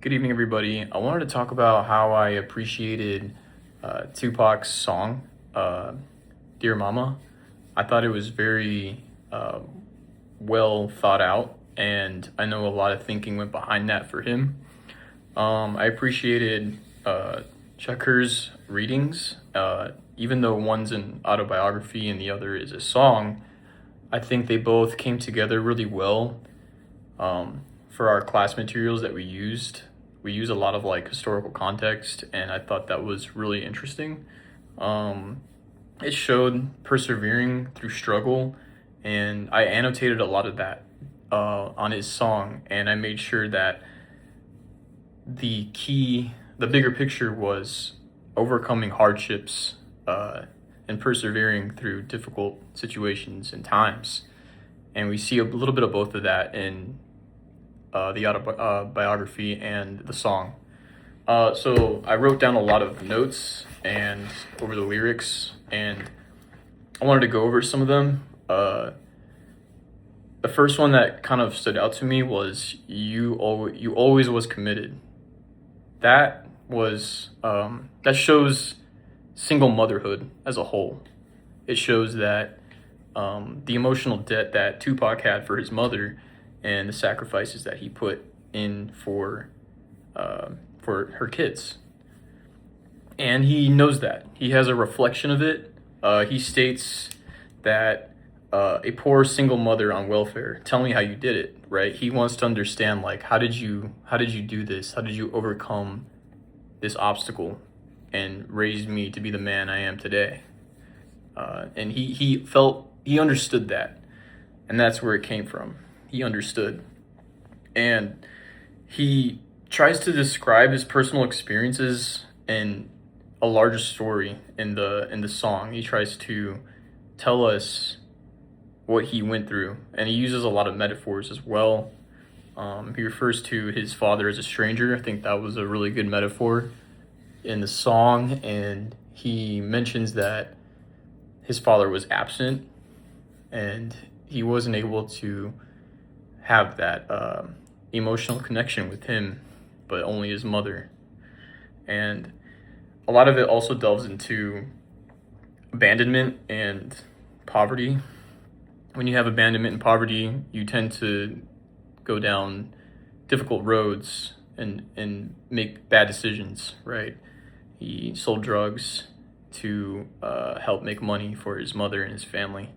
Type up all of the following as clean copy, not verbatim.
Good evening, everybody. I wanted to talk about how I appreciated Tupac's song, Dear Mama. I thought it was very well thought out, and I know a lot of thinking went behind that for him. I appreciated Checker's readings, even though one's an autobiography and the other is a song. I think they both came together really well. For our class materials that we used, we use a lot of like historical context, and I thought that was really interesting. It showed persevering through struggle, and I annotated a lot of that on his song, and I made sure that the bigger picture was overcoming hardships and persevering through difficult situations and times. And we see a little bit of both of that in the autobiography and the song. So I wrote down a lot of notes and over the lyrics, and I wanted to go over some of them. The first one that kind of stood out to me was you always was committed. That was that shows single motherhood as a whole. It shows that the emotional debt that Tupac had for his mother and the sacrifices that he put in for her kids. And he knows that. He has a reflection of it. He states that a poor single mother on welfare, tell me how you did it, right? He wants to understand, like, how did you do this? How did you overcome this obstacle and raise me to be the man I am today? And he understood that, and that's where it came from. He understood, and he tries to describe his personal experiences in a larger story in the song. He tries to tell us what he went through, and he uses a lot of metaphors as well. He refers to his father as a stranger. I think that was a really good metaphor in the song, and he mentions that his father was absent and he wasn't able to have that emotional connection with him, but only his mother. And a lot of it also delves into abandonment and poverty. When you have abandonment and poverty, you tend to go down difficult roads and make bad decisions, right? He sold drugs to help make money for his mother and his family.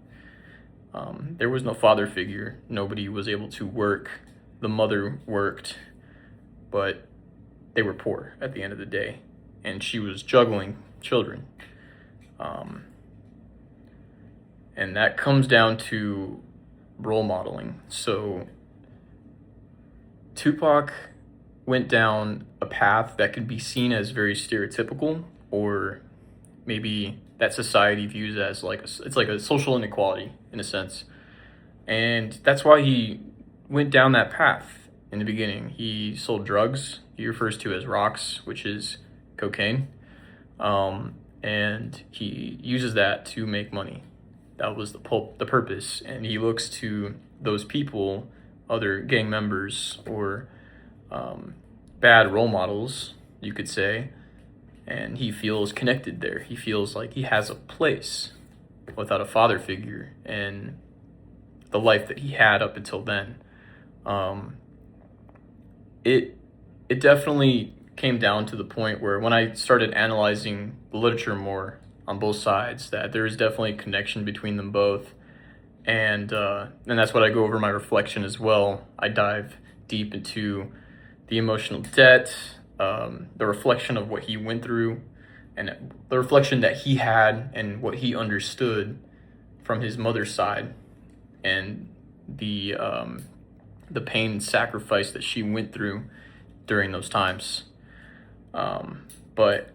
There was no father figure. Nobody was able to work. The mother worked, but they were poor at the end of the day, and she was juggling children. And that comes down to role modeling. So Tupac went down a path that could be seen as very stereotypical, or maybe that society views as like it's like a social inequality in a sense. And that's why he went down that path in the beginning. He sold drugs. He refers to as rocks, which is cocaine. And he uses that to make money. That was the purpose. And he looks to those people, other gang members or bad role models, you could say, and he feels connected there. He feels like he has a place without a father figure in the life that he had up until then. It definitely came down to the point where when I started analyzing the literature more on both sides, that there is definitely a connection between them both. And that's what I go over in my reflection as well. I dive deep into the emotional debt, the reflection of what he went through, and the reflection that he had and what he understood from his mother's side, and the pain and sacrifice that she went through during those times. But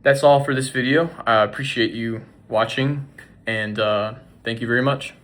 that's all for this video. I appreciate you watching, and thank you very much.